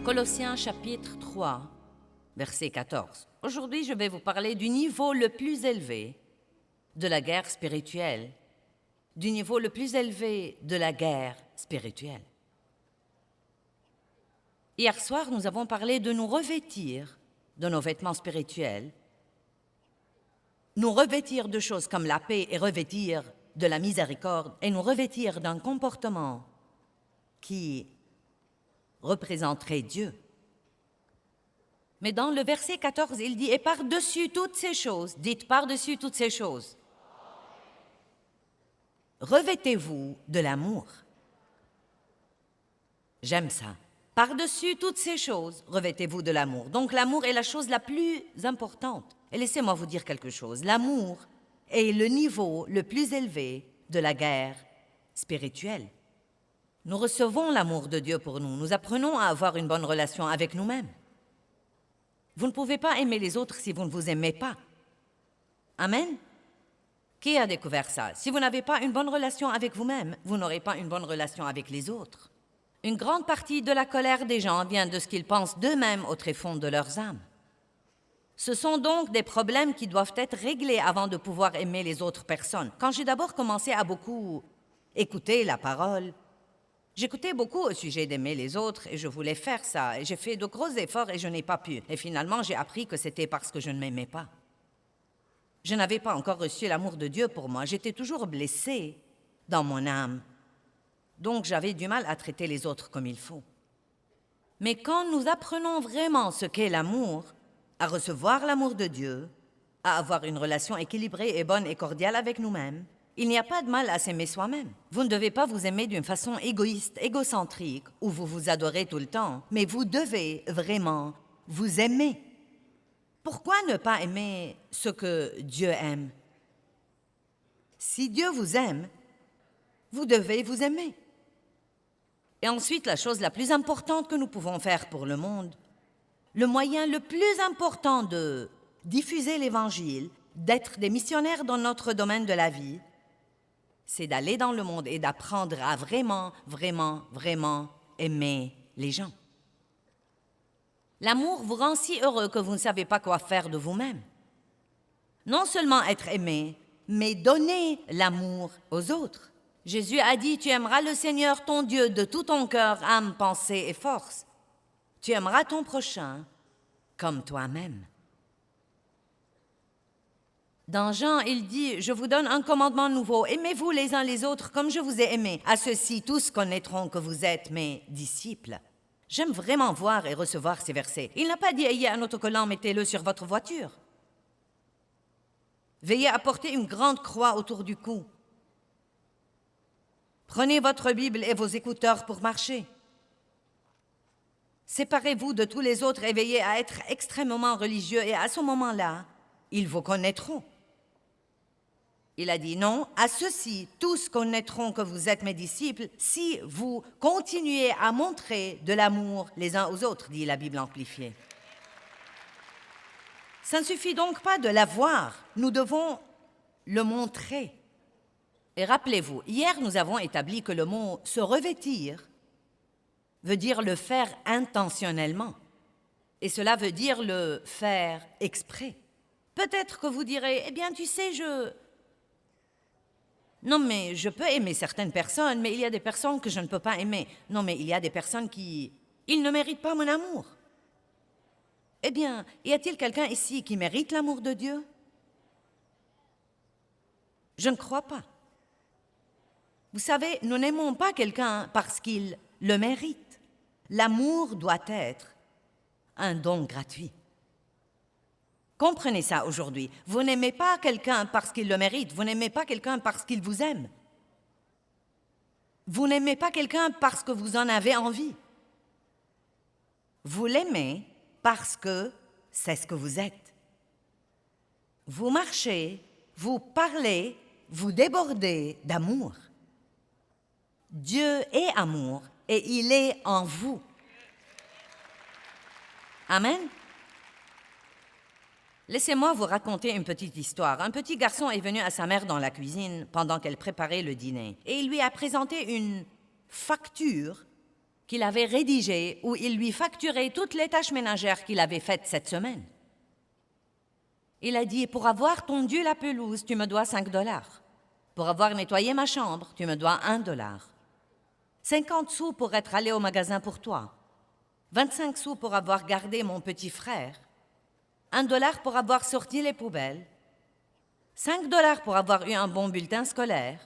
Colossiens chapitre 3, verset 14. Aujourd'hui, je vais vous parler du niveau le plus élevé de la guerre spirituelle, du niveau le plus élevé de la guerre spirituelle. Hier soir, nous avons parlé de nous revêtir de nos vêtements spirituels, nous revêtir de choses comme la paix et revêtir de la miséricorde et nous revêtir d'un comportement qui représenterait Dieu. Mais dans le verset 14, il dit « Et par-dessus toutes ces choses, dites par-dessus toutes ces choses, revêtez-vous de l'amour. » J'aime ça. Par-dessus toutes ces choses, revêtez-vous de l'amour. Donc l'amour est la chose la plus importante. Et laissez-moi vous dire quelque chose. L'amour est le niveau le plus élevé de la guerre spirituelle. Nous recevons l'amour de Dieu pour nous. Nous apprenons à avoir une bonne relation avec nous-mêmes. Vous ne pouvez pas aimer les autres si vous ne vous aimez pas. Amen? Qui a découvert ça? Si vous n'avez pas une bonne relation avec vous-même, vous n'aurez pas une bonne relation avec les autres. Une grande partie de la colère des gens vient de ce qu'ils pensent d'eux-mêmes au tréfonds de leurs âmes. Ce sont donc des problèmes qui doivent être réglés avant de pouvoir aimer les autres personnes. Quand j'ai d'abord commencé à beaucoup écouter la parole, j'écoutais beaucoup au sujet d'aimer les autres et je voulais faire ça. Et j'ai fait de gros efforts et je n'ai pas pu. Et finalement, j'ai appris que c'était parce que je ne m'aimais pas. Je n'avais pas encore reçu l'amour de Dieu pour moi. J'étais toujours blessée dans mon âme. Donc, j'avais du mal à traiter les autres comme il faut. Mais quand nous apprenons vraiment ce qu'est l'amour, à recevoir l'amour de Dieu, à avoir une relation équilibrée et bonne et cordiale avec nous-mêmes, il n'y a pas de mal à s'aimer soi-même. Vous ne devez pas vous aimer d'une façon égoïste, égocentrique, où vous vous adorez tout le temps, mais vous devez vraiment vous aimer. Pourquoi ne pas aimer ce que Dieu aime? Si Dieu vous aime, vous devez vous aimer. Et ensuite, la chose la plus importante que nous pouvons faire pour le monde, le moyen le plus important de diffuser l'Évangile, d'être des missionnaires dans notre domaine de la vie, c'est d'aller dans le monde et d'apprendre à vraiment, vraiment, vraiment aimer les gens. L'amour vous rend si heureux que vous ne savez pas quoi faire de vous-même. Non seulement être aimé, mais donner l'amour aux autres. Jésus a dit « Tu aimeras le Seigneur ton Dieu de tout ton cœur, âme, pensée et force. Tu aimeras ton prochain comme toi-même. » Dans Jean, il dit « Je vous donne un commandement nouveau. Aimez-vous les uns les autres comme je vous ai aimés. À ceux-ci, tous connaîtront que vous êtes mes disciples. » J'aime vraiment voir et recevoir ces versets. Il n'a pas dit « Ayez un autocollant, mettez-le sur votre voiture. » Veillez à porter une grande croix autour du cou. Prenez votre Bible et vos écouteurs pour marcher. Séparez-vous de tous les autres et veillez à être extrêmement religieux et à ce moment-là, ils vous connaîtront. Il a dit non, à ceux-ci, tous connaîtront que vous êtes mes disciples si vous continuez à montrer de l'amour les uns aux autres, dit la Bible amplifiée. Ça ne suffit donc pas de l'avoir, nous devons le montrer. Et rappelez-vous, hier nous avons établi que le mot « se revêtir » veut dire le faire intentionnellement. Et cela veut dire le faire exprès. Peut-être que vous direz « Eh bien, tu sais, Non, mais je peux aimer certaines personnes, mais il y a des personnes que je ne peux pas aimer. Non, mais il y a des personnes qui... Ils ne méritent pas mon amour. » Eh bien, y a-t-il quelqu'un ici qui mérite l'amour de Dieu? Je ne crois pas. Vous savez, nous n'aimons pas quelqu'un parce qu'il le mérite. L'amour doit être un don gratuit. Comprenez ça aujourd'hui. Vous n'aimez pas quelqu'un parce qu'il le mérite. Vous n'aimez pas quelqu'un parce qu'il vous aime. Vous n'aimez pas quelqu'un parce que vous en avez envie. Vous l'aimez parce que c'est ce que vous êtes. Vous marchez, vous parlez, vous débordez d'amour. Dieu est amour et il est en vous. Amen. Laissez-moi vous raconter une petite histoire. Un petit garçon est venu à sa mère dans la cuisine pendant qu'elle préparait le dîner et il lui a présenté une facture qu'il avait rédigé où il lui facturait toutes les tâches ménagères qu'il avait faites cette semaine. Il a dit, pour avoir tondu la pelouse, tu me dois 5 $. Pour avoir nettoyé ma chambre, tu me dois 1 $. 50 sous pour être allé au magasin pour toi. 25 sous pour avoir gardé mon petit frère. 1 $ pour avoir sorti les poubelles. 5 $ pour avoir eu un bon bulletin scolaire.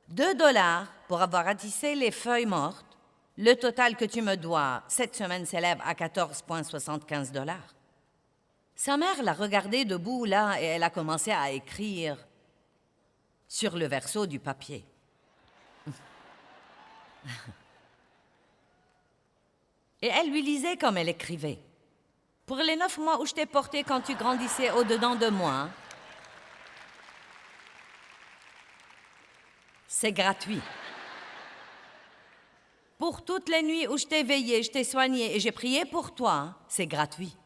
2 $ pour avoir ratissé les feuilles mortes. Le total que tu me dois cette semaine s'élève à 14,75 $. Sa mère l'a regardé debout là et elle a commencé à écrire sur le verso du papier. Et elle lui lisait comme elle écrivait. Pour les 9 mois où je t'ai porté quand tu grandissais au-dedans de moi, c'est gratuit. Pour toutes les nuits où je t'ai veillé, je t'ai soigné et j'ai prié pour toi, c'est gratuit.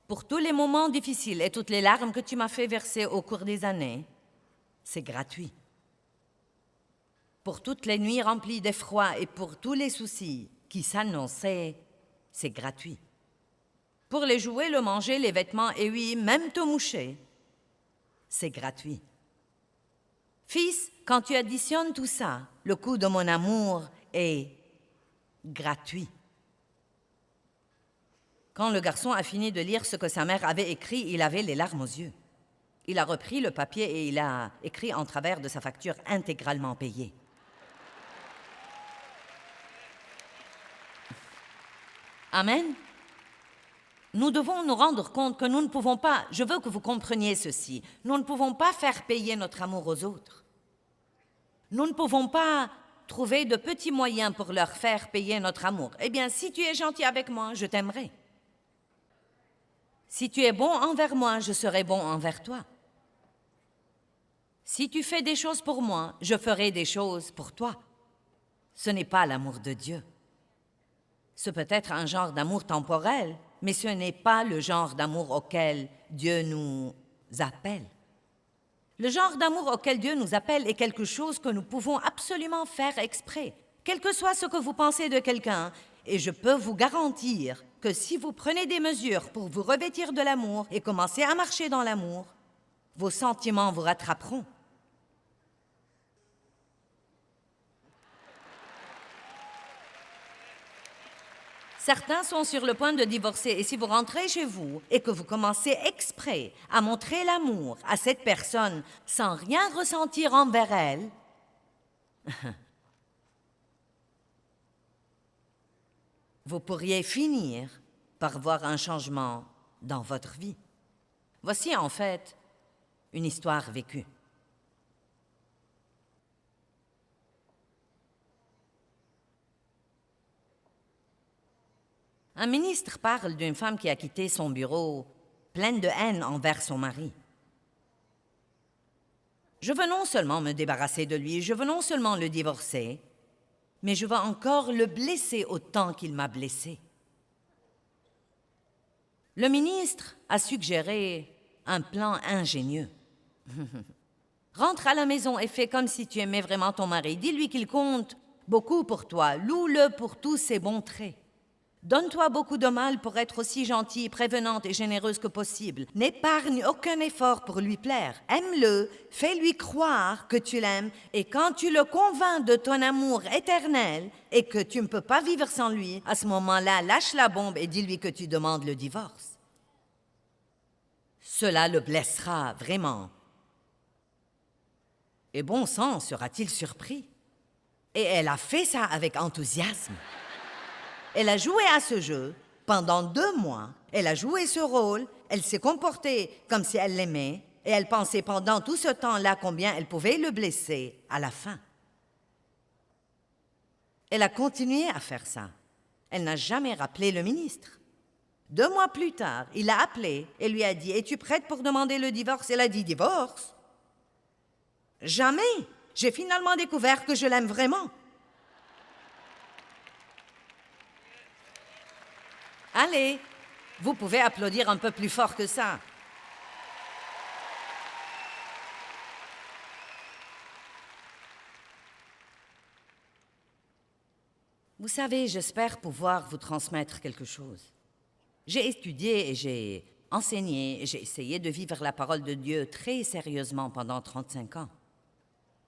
Pour tous les moments difficiles et toutes les larmes que tu m'as fait verser au cours des années, c'est gratuit. Pour toutes les nuits remplies d'effroi et pour tous les soucis qui s'annonçaient, c'est gratuit. Pour les jouets, le manger, les vêtements et oui, même te moucher, c'est gratuit. Fils, quand tu additionnes tout ça, le coût de mon amour est gratuit. Quand le garçon a fini de lire ce que sa mère avait écrit, il avait les larmes aux yeux. Il a repris le papier et il a écrit en travers de sa facture intégralement payée. Amen. Nous devons nous rendre compte que nous ne pouvons pas, je veux que vous compreniez ceci, nous ne pouvons pas faire payer notre amour aux autres. Nous ne pouvons pas trouver de petits moyens pour leur faire payer notre amour. Eh bien, si tu es gentil avec moi, je t'aimerai. Si tu es bon envers moi, je serai bon envers toi. Si tu fais des choses pour moi, je ferai des choses pour toi. Ce n'est pas l'amour de Dieu. Ce peut être un genre d'amour temporel, mais ce n'est pas le genre d'amour auquel Dieu nous appelle. Le genre d'amour auquel Dieu nous appelle est quelque chose que nous pouvons absolument faire exprès, quel que soit ce que vous pensez de quelqu'un, et je peux vous garantir que si vous prenez des mesures pour vous revêtir de l'amour et commencer à marcher dans l'amour, vos sentiments vous rattraperont. Certains sont sur le point de divorcer et si vous rentrez chez vous et que vous commencez exprès à montrer l'amour à cette personne sans rien ressentir envers elle, vous pourriez finir par voir un changement dans votre vie. Voici en fait une histoire vécue. Un ministre parle d'une femme qui a quitté son bureau pleine de haine envers son mari. Je veux non seulement me débarrasser de lui, je veux non seulement le divorcer, mais je veux encore le blesser autant qu'il m'a blessé. Le ministre a suggéré un plan ingénieux. Rentre à la maison et fais comme si tu aimais vraiment ton mari. Dis-lui qu'il compte beaucoup pour toi. Loue-le pour tous ses bons traits. Donne-toi beaucoup de mal pour être aussi gentille, prévenante et généreuse que possible. N'épargne aucun effort pour lui plaire. Aime-le, fais-lui croire que tu l'aimes et quand tu le convaincs de ton amour éternel et que tu ne peux pas vivre sans lui, à ce moment-là, lâche la bombe et dis-lui que tu demandes le divorce. Cela le blessera vraiment. Et bon sang, sera-t-il surpris? Et elle a fait ça avec enthousiasme. Elle a joué à ce jeu pendant 2 mois. Elle a joué ce rôle, elle s'est comportée comme si elle l'aimait, et elle pensait pendant tout ce temps-là combien elle pouvait le blesser à la fin. Elle a continué à faire ça. Elle n'a jamais rappelé le ministre. 2 mois plus tard, il l'a appelée et lui a dit « Es-tu prête pour demander le divorce ?» Elle a dit « Divorce? Jamais! J'ai finalement découvert que je l'aime vraiment. » Allez, vous pouvez applaudir un peu plus fort que ça. Vous savez, j'espère pouvoir vous transmettre quelque chose. J'ai étudié et j'ai enseigné et j'ai essayé de vivre la parole de Dieu très sérieusement pendant 35 ans.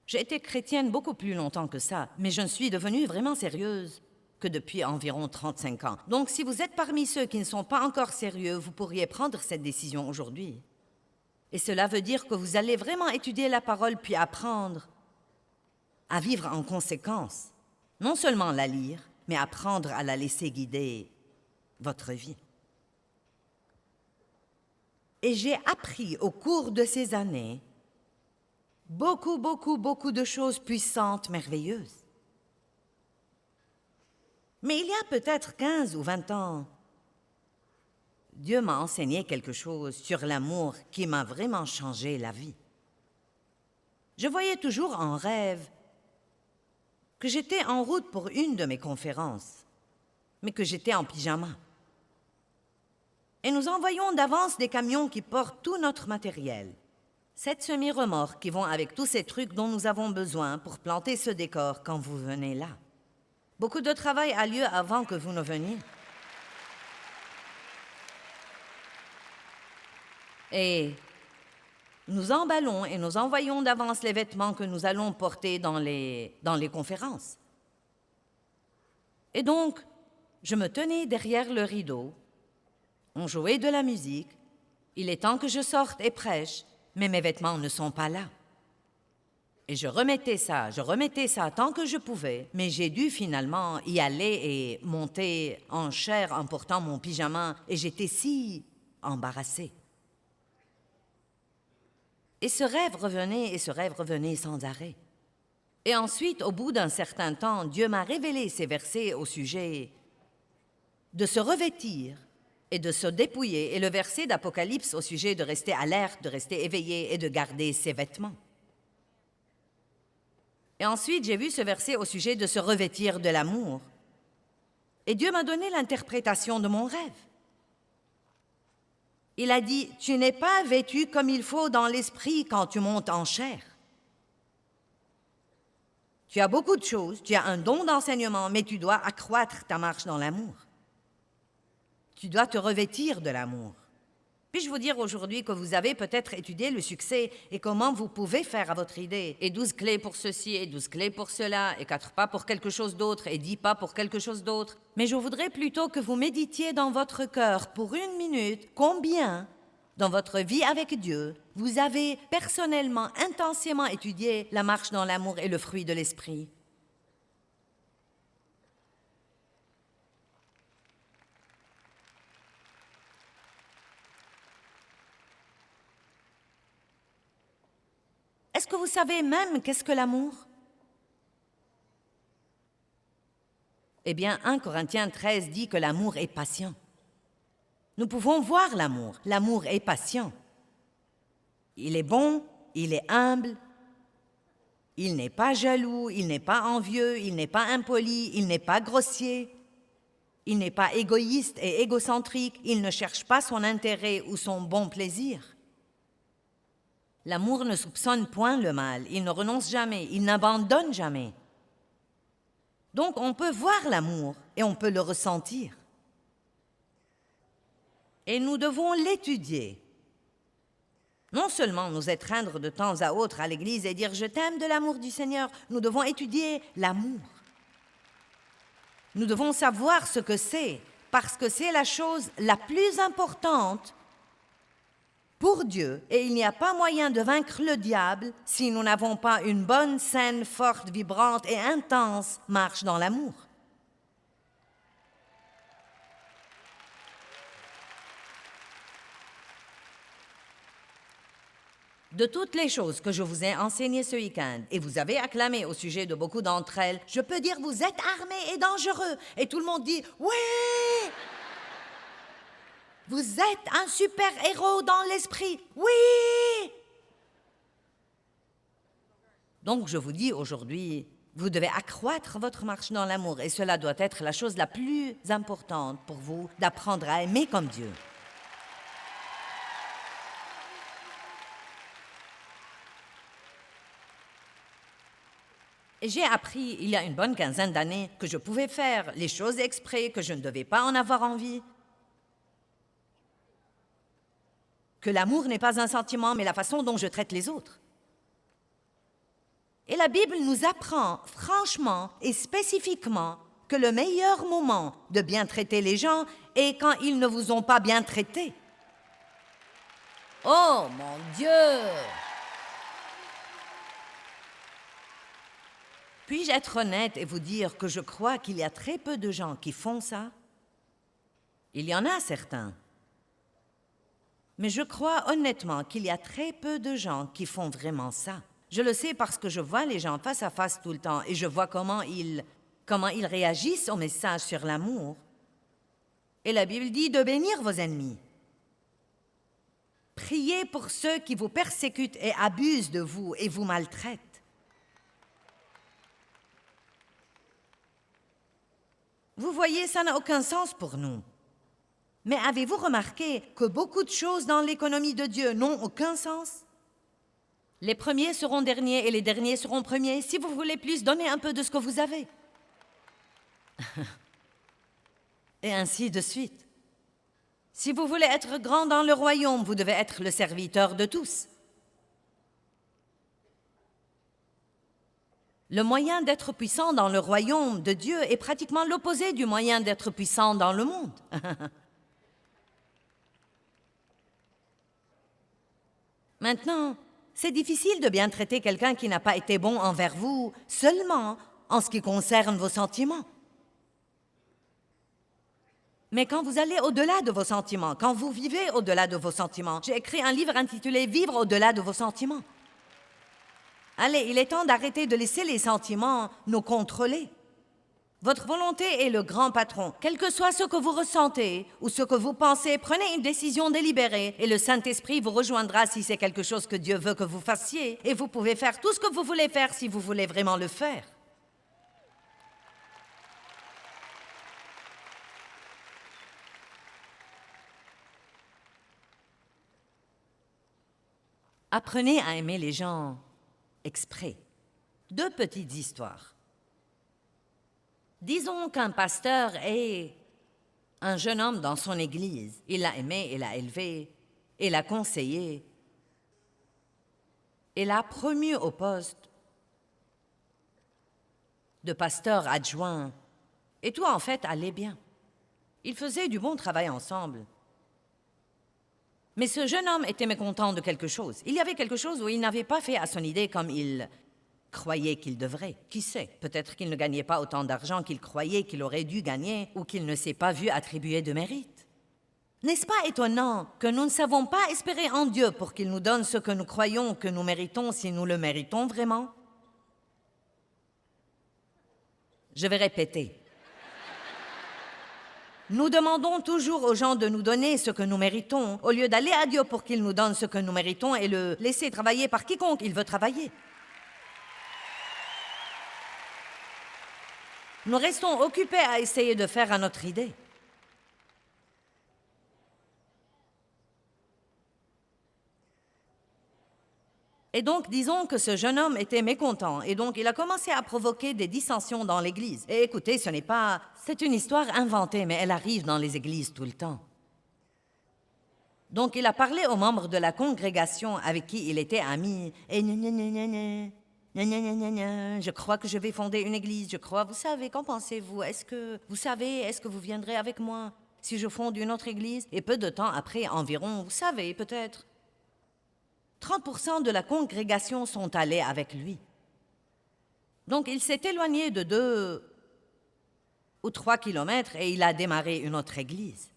J'ai été chrétienne beaucoup plus longtemps que ça, mais je ne suis devenue vraiment sérieuse que depuis environ 35 ans. Donc, si vous êtes parmi ceux qui ne sont pas encore sérieux, vous pourriez prendre cette décision aujourd'hui. Et cela veut dire que vous allez vraiment étudier la parole puis apprendre à vivre en conséquence. Non seulement la lire, mais apprendre à la laisser guider votre vie. Et j'ai appris au cours de ces années beaucoup de choses puissantes, merveilleuses. Mais il y a peut-être 15 ou 20 ans, Dieu m'a enseigné quelque chose sur l'amour qui m'a vraiment changé la vie. Je voyais toujours en rêve que j'étais en route pour une de mes conférences, mais que j'étais en pyjama. Et nous envoyons d'avance des camions qui portent tout notre matériel. 7 semi-remorques qui vont avec tous ces trucs dont nous avons besoin pour planter ce décor quand vous venez là. Beaucoup de travail a lieu avant que vous ne veniez. Et nous emballons et nous envoyons d'avance les vêtements que nous allons porter dans les conférences. Et donc, je me tenais derrière le rideau, on jouait de la musique, il est temps que je sorte et prêche, mais mes vêtements ne sont pas là. Et je remettais ça tant que je pouvais, mais j'ai dû finalement y aller et monter en chair en portant mon pyjama, et j'étais si embarrassée. Et ce rêve revenait sans arrêt. Et ensuite, au bout d'un certain temps, Dieu m'a révélé ces versets au sujet de se revêtir et de se dépouiller, et le verset d'Apocalypse au sujet de rester alerte, de rester éveillé et de garder ses vêtements. Et ensuite, j'ai vu ce verset au sujet de se revêtir de l'amour. Et Dieu m'a donné l'interprétation de mon rêve. Il a dit, « Tu n'es pas vêtu comme il faut dans l'esprit quand tu montes en chair. Tu as beaucoup de choses, tu as un don d'enseignement, mais tu dois accroître ta marche dans l'amour. Tu dois te revêtir de l'amour. » Puis-je vous dire aujourd'hui que vous avez peut-être étudié le succès et comment vous pouvez faire à votre idée, et 12 clés pour ceci, et 12 clés pour cela, et 4 pas pour quelque chose d'autre, et 10 pas pour quelque chose d'autre. Mais je voudrais plutôt que vous méditiez dans votre cœur pour 1 minute combien, dans votre vie avec Dieu, vous avez personnellement, intensément étudié la marche dans l'amour et le fruit de l'esprit. Est-ce que vous savez même qu'est-ce que l'amour? Eh bien, 1 Corinthiens 13 dit que l'amour est patient. Nous pouvons voir l'amour. L'amour est patient. Il est bon, il est humble, il n'est pas jaloux, il n'est pas envieux, il n'est pas impoli, il n'est pas grossier, il n'est pas égoïste et égocentrique, il ne cherche pas son intérêt ou son bon plaisir. L'amour ne soupçonne point le mal, il ne renonce jamais, il n'abandonne jamais. Donc on peut voir l'amour et on peut le ressentir. Et nous devons l'étudier. Non seulement nous étreindre de temps à autre à l'église et dire « Je t'aime de l'amour du Seigneur », nous devons étudier l'amour. Nous devons savoir ce que c'est, parce que c'est la chose la plus importante pour Dieu, et il n'y a pas moyen de vaincre le diable si nous n'avons pas une bonne, saine, forte, vibrante et intense marche dans l'amour. De toutes les choses que je vous ai enseignées ce week-end, et vous avez acclamé au sujet de beaucoup d'entre elles, je peux dire vous êtes armés et dangereux, et tout le monde dit « Oui !» Vous êtes un super-héros dans l'esprit. Oui! Donc, je vous dis aujourd'hui, vous devez accroître votre marche dans l'amour et cela doit être la chose la plus importante pour vous, d'apprendre à aimer comme Dieu. Et j'ai appris, il y a une bonne quinzaine d'années, que je pouvais faire les choses exprès, que je ne devais pas en avoir envie. Que l'amour n'est pas un sentiment, mais la façon dont je traite les autres. Et la Bible nous apprend franchement et spécifiquement que le meilleur moment de bien traiter les gens est quand ils ne vous ont pas bien traité. Oh mon Dieu! Puis-je être honnête et vous dire que je crois qu'il y a très peu de gens qui font ça? Il y en a certains. Mais je crois honnêtement qu'il y a très peu de gens qui font vraiment ça. Je le sais parce que je vois les gens face à face tout le temps et je vois comment ils réagissent au message sur l'amour. Et la Bible dit de bénir vos ennemis. Priez pour ceux qui vous persécutent et abusent de vous et vous maltraitent. Vous voyez, ça n'a aucun sens pour nous. Mais avez-vous remarqué que beaucoup de choses dans l'économie de Dieu n'ont aucun sens? Les premiers seront derniers et les derniers seront premiers. Si vous voulez plus, donnez un peu de ce que vous avez. Et ainsi de suite. Si vous voulez être grand dans le royaume, vous devez être le serviteur de tous. Le moyen d'être puissant dans le royaume de Dieu est pratiquement l'opposé du moyen d'être puissant dans le monde. Maintenant, c'est difficile de bien traiter quelqu'un qui n'a pas été bon envers vous seulement en ce qui concerne vos sentiments. Mais quand vous allez au-delà de vos sentiments, quand vous vivez au-delà de vos sentiments, j'ai écrit un livre intitulé « Vivre au-delà de vos sentiments ». Allez, il est temps d'arrêter de laisser les sentiments nous contrôler. Votre volonté est le grand patron. Quel que soit ce que vous ressentez ou ce que vous pensez, prenez une décision délibérée et le Saint-Esprit vous rejoindra si c'est quelque chose que Dieu veut que vous fassiez. Et vous pouvez faire tout ce que vous voulez faire si vous voulez vraiment le faire. Apprenez à aimer les gens exprès. 2 petites histoires. Disons qu'un pasteur est un jeune homme dans son église. Il l'a aimé, il l'a élevé, il l'a conseillé, il l'a promu au poste de pasteur adjoint. Et tout, en fait, allait bien. Ils faisaient du bon travail ensemble. Mais ce jeune homme était mécontent de quelque chose. Il y avait quelque chose où il n'avait pas fait à son idée comme il croyait qu'il devrait. Qui sait, peut-être qu'il ne gagnait pas autant d'argent qu'il croyait qu'il aurait dû gagner ou qu'il ne s'est pas vu attribuer de mérite. N'est-ce pas étonnant que nous ne savons pas espérer en Dieu pour qu'il nous donne ce que nous croyons que nous méritons si nous le méritons vraiment? Je vais répéter. Nous demandons toujours aux gens de nous donner ce que nous méritons, au lieu d'aller à Dieu pour qu'il nous donne ce que nous méritons et le laisser travailler par quiconque il veut travailler. Nous restons occupés à essayer de faire à notre idée. Et donc, disons que ce jeune homme était mécontent, et donc il a commencé à provoquer des dissensions dans l'Église. Et écoutez, c'est une histoire inventée, mais elle arrive dans les églises tout le temps. Donc, il a parlé aux membres de la congrégation avec qui il était ami, et je crois que je vais fonder une église, je crois, vous savez, qu'en pensez-vous? Est-ce que vous viendrez avec moi si je fonde une autre église? Et peu de temps après, environ, vous savez, peut-être 30% de la congrégation sont allés avec lui. Donc, il s'est éloigné de 2 ou 3 kilomètres et il a démarré une autre église.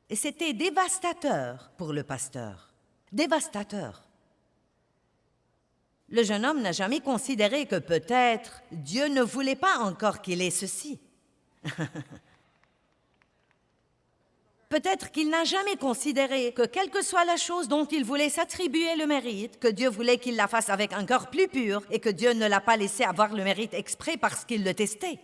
Et c'était dévastateur pour le pasteur. Dévastateur. Le jeune homme n'a jamais considéré que peut-être Dieu ne voulait pas encore qu'il ait ceci. Peut-être qu'il n'a jamais considéré que quelle que soit la chose dont il voulait s'attribuer le mérite, que Dieu voulait qu'il la fasse avec un cœur plus pur et que Dieu ne l'a pas laissé avoir le mérite exprès parce qu'il le testait.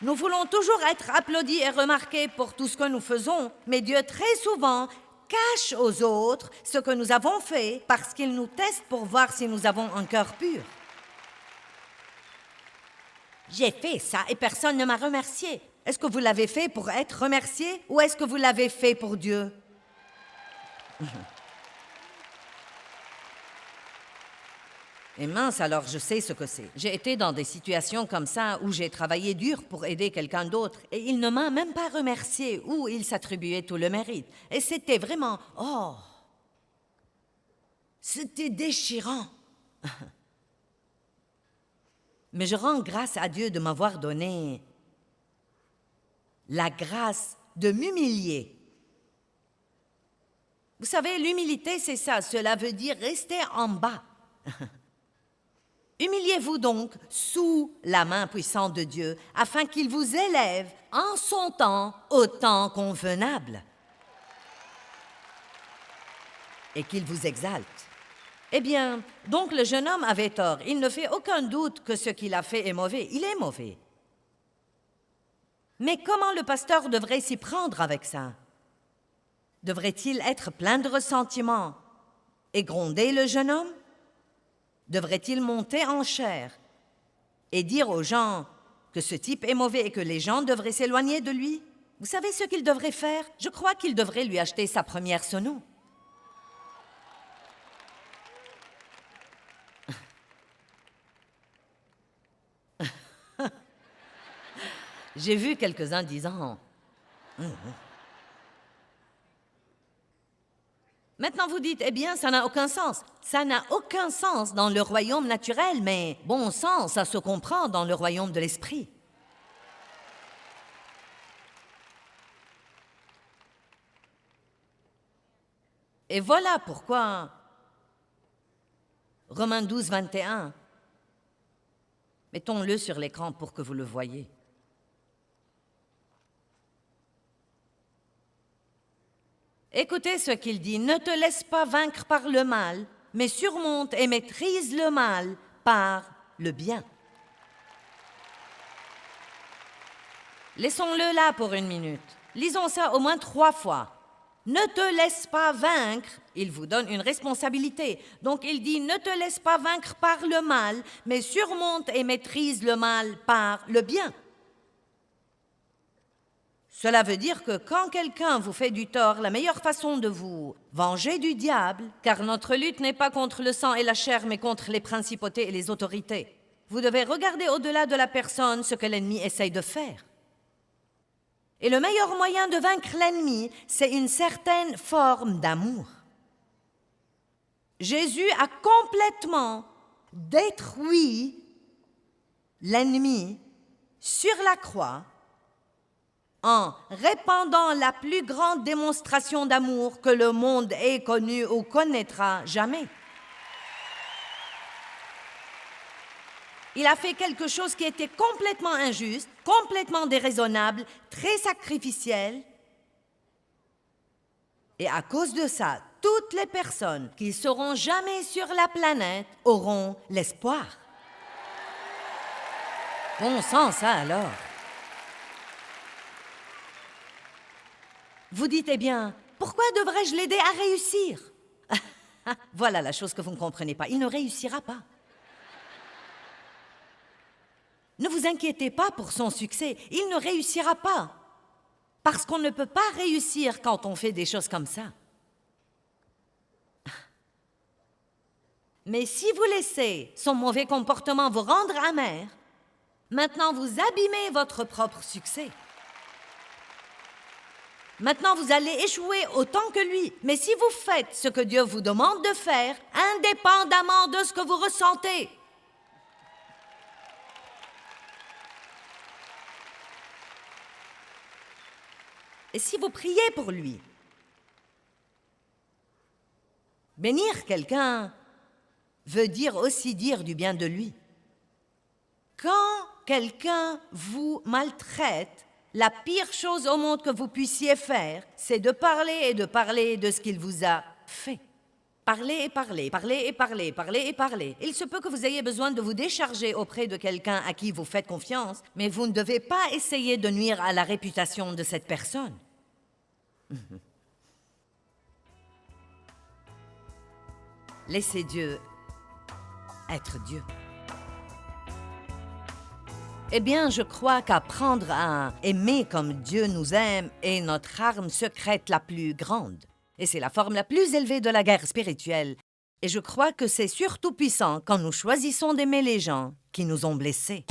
Nous voulons toujours être applaudis et remarqués pour tout ce que nous faisons, mais Dieu très souvent cache aux autres ce que nous avons fait parce qu'ils nous testent pour voir si nous avons un cœur pur. J'ai fait ça et personne ne m'a remercié. Est-ce que vous l'avez fait pour être remercié ou est-ce que vous l'avez fait pour Dieu? Et mince, alors je sais ce que c'est. J'ai été dans des situations comme ça où j'ai travaillé dur pour aider quelqu'un d'autre et il ne m'a même pas remercié ou il s'attribuait tout le mérite. Et c'était vraiment, oh, c'était déchirant. Mais je rends grâce à Dieu de m'avoir donné la grâce de m'humilier. Vous savez, l'humilité, c'est ça. Cela veut dire rester en bas. Humiliez-vous donc sous la main puissante de Dieu, afin qu'il vous élève en son temps, au temps convenable, et qu'il vous exalte. Eh bien, donc le jeune homme avait tort. Il ne fait aucun doute que ce qu'il a fait est mauvais. Il est mauvais. Mais comment le pasteur devrait s'y prendre avec ça? Devrait-il être plein de ressentiment et gronder le jeune homme? Devrait-il monter en chair et dire aux gens que ce type est mauvais et que les gens devraient s'éloigner de lui? Vous savez ce qu'il devrait faire? Je crois qu'il devrait lui acheter sa première sono. J'ai vu quelques-uns disant Maintenant vous dites, eh bien, ça n'a aucun sens. Ça n'a aucun sens dans le royaume naturel, mais bon sens, ça se comprend dans le royaume de l'esprit. Et voilà pourquoi Romains 12, 21, mettons-le sur l'écran pour que vous le voyez. Écoutez ce qu'il dit, ne te laisse pas vaincre par le mal, mais surmonte et maîtrise le mal par le bien. Laissons-le là pour une minute. Lisons ça au moins 3 fois. Ne te laisse pas vaincre, il vous donne une responsabilité. Donc il dit, ne te laisse pas vaincre par le mal, mais surmonte et maîtrise le mal par le bien. Cela veut dire que quand quelqu'un vous fait du tort, la meilleure façon de vous venger du diable, car notre lutte n'est pas contre le sang et la chair, mais contre les principautés et les autorités. Vous devez regarder au-delà de la personne ce que l'ennemi essaye de faire. Et le meilleur moyen de vaincre l'ennemi, c'est une certaine forme d'amour. Jésus a complètement détruit l'ennemi sur la croix en répandant la plus grande démonstration d'amour que le monde ait connue ou connaîtra jamais. Il a fait quelque chose qui était complètement injuste, complètement déraisonnable, très sacrificiel. Et à cause de ça, toutes les personnes qui seront jamais sur la planète auront l'espoir. Bon sang, ça alors. Vous dites, eh bien, pourquoi devrais-je l'aider à réussir? Voilà la chose que vous ne comprenez pas. Il ne réussira pas. Ne vous inquiétez pas pour son succès. Il ne réussira pas. Parce qu'on ne peut pas réussir quand on fait des choses comme ça. Mais si vous laissez son mauvais comportement vous rendre amer, maintenant vous abîmez votre propre succès. Maintenant, vous allez échouer autant que lui. Mais si vous faites ce que Dieu vous demande de faire, indépendamment de ce que vous ressentez, et si vous priez pour lui, bénir quelqu'un veut dire aussi dire du bien de lui. Quand quelqu'un vous maltraite, la pire chose au monde que vous puissiez faire, c'est de parler et de parler de ce qu'il vous a fait. Parler et parler, parler et parler, parler et parler. Il se peut que vous ayez besoin de vous décharger auprès de quelqu'un à qui vous faites confiance, mais vous ne devez pas essayer de nuire à la réputation de cette personne. Laissez Dieu être Dieu. Eh bien, je crois qu'apprendre à aimer comme Dieu nous aime est notre arme secrète la plus grande. Et c'est la forme la plus élevée de la guerre spirituelle. Et je crois que c'est surtout puissant quand nous choisissons d'aimer les gens qui nous ont blessés.